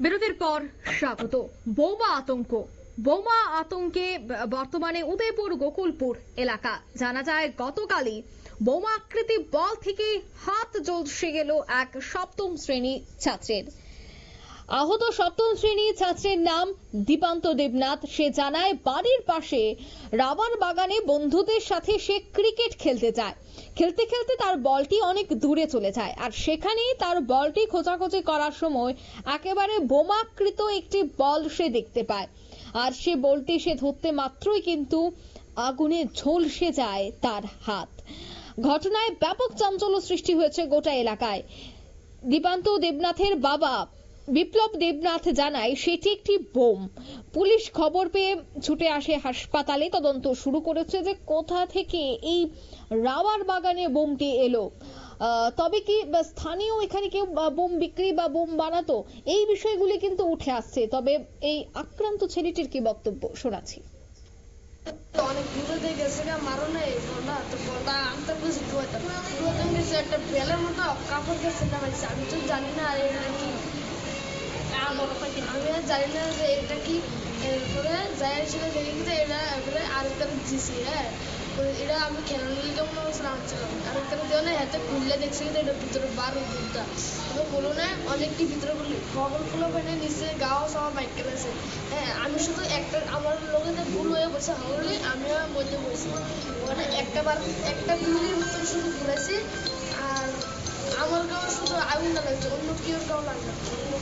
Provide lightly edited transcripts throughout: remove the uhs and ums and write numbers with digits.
বিরতির পর স্বাগত। বোমা আতঙ্কে বর্তমানে উদয়পুর গোকুলপুর এলাকা। জানা যায় গতকালই বোমা আকৃতি বল থেকে হাত ঝলসে গেল এক সপ্তম শ্রেণী ছাত্রের। আহত সপ্তম শ্রেণীর ছাত্রের নাম দীপান্ত দেবনাথ। সে জানায় বাড়ির পাশে রাবার বাগানে বন্ধুদের সাথে সে ক্রিকেট খেলতে যায়। খেলতে খেলতে তার বলটি অনেক দূরে চলে যায়, আর সেখানেই তার বলটি খোঁজাখুঁজি করার সময় একেবারে বোমাকৃত একটি বল সে দেখতে পায়। আর সে বলটি সে ধরতে মাত্রই কিন্তু আগুনে ঝলসে যায় তার হাত। ঘটনায় ব্যাপক চাঞ্চল্য সৃষ্টি হয়েছে গোটা এলাকায়। দীপান্ত দেবনাথের বাবা বিপ্লব দেবনাথ জানায় সেটি একটি বোম। পুলিশ খবর পেয়ে ছুটে আসে হাসপাতালে, তদন্ত শুরু করেছে যে কোথা থেকে এই রাবার বাগানে বোমটি এলো। তবে কি স্থানীয় এখানে কেউ বোম বিক্রি বা বোম বানাতো, এই বিষয়গুলি কিন্তু উঠে আসছে। তবে এই আক্রান্ত ছেলেটির কি বক্তব্য শোনাচ্ছি। অনেক দূরে দিয়ে গেছে মারো না এই বলটা তো বলটা আনতে বুঝি গেছে একটা বেলের মতো কাপড় গেছে নামাইছে। আমি তো জানি না এটা কি, আমি জানি না যে এটা কি। এরপরে যাই ছিল দেখি যে এটা এবারে আরেকটা দিছি। হ্যাঁ, এটা আমি খেলার লিগে মনে হচ্ছিল আনছিলাম। আরেকটা দেওয়া না হাতে খুললে দেখছি যে এটা ভিতরে বারো দুধটা তো বলো না অনেকটি ভিতরে খবরগুলো মানে নিচে গাও সব বাইক গেছে। হ্যাঁ, আমি শুধু একটা আমার লোকেতে ভুল হয়ে বসে হলে আমিও মধ্যে বসি ওখানে একটা বিল্ডির মতন শুধু ঘুরেছি। আর আমার গাও শুধু আগুন না লাগছে, অন্য কেউ গাও লাগবে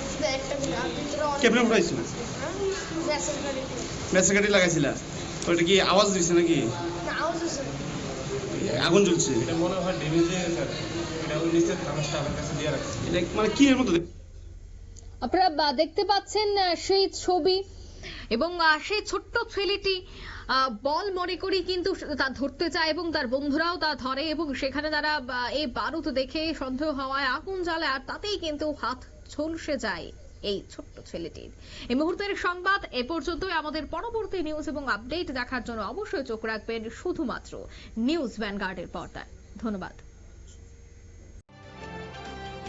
শুধু একটা বিল্ডিং। আর ভিতরে মেসের গাড়ি লাগাইছিল, ওইটা কি আওয়াজ দিচ্ছে নাকি? না, আওয়াজ হচ্ছে আগুন জ্বলছে। এটা মনে হয় ড্যামেজ হয়ে গেছে। এটা ওই নিচে কাগজটা আমার কাছে দিয়ে রাখছে। এটা মানে কি এর মতো আপনারা দেখতে পাচ্ছেন সেই ছবি, এবং সেই ছোট্ট ছেলেটি বল মনে করি কিন্তু তা ধরতে চায় এবং তার বন্ধুরাও তা ধরে, এবং সেখানে তারা এই বারুদ দেখে সন্দেহ হওয়ায় আগুন জ্বালায়, আর তাতেই কিন্তু হাত ঝলসে যায় এই ছোট্ট ছেলেটির। এই মুহূর্তের সংবাদ এ পর্যন্তই। আমাদের পরবর্তী নিউজ এবং আপডেট দেখার জন্য অবশ্যই চোখ রাখবেন শুধুমাত্র নিউজ ভ্যানগার্ডের পর্দায়। ধন্যবাদ।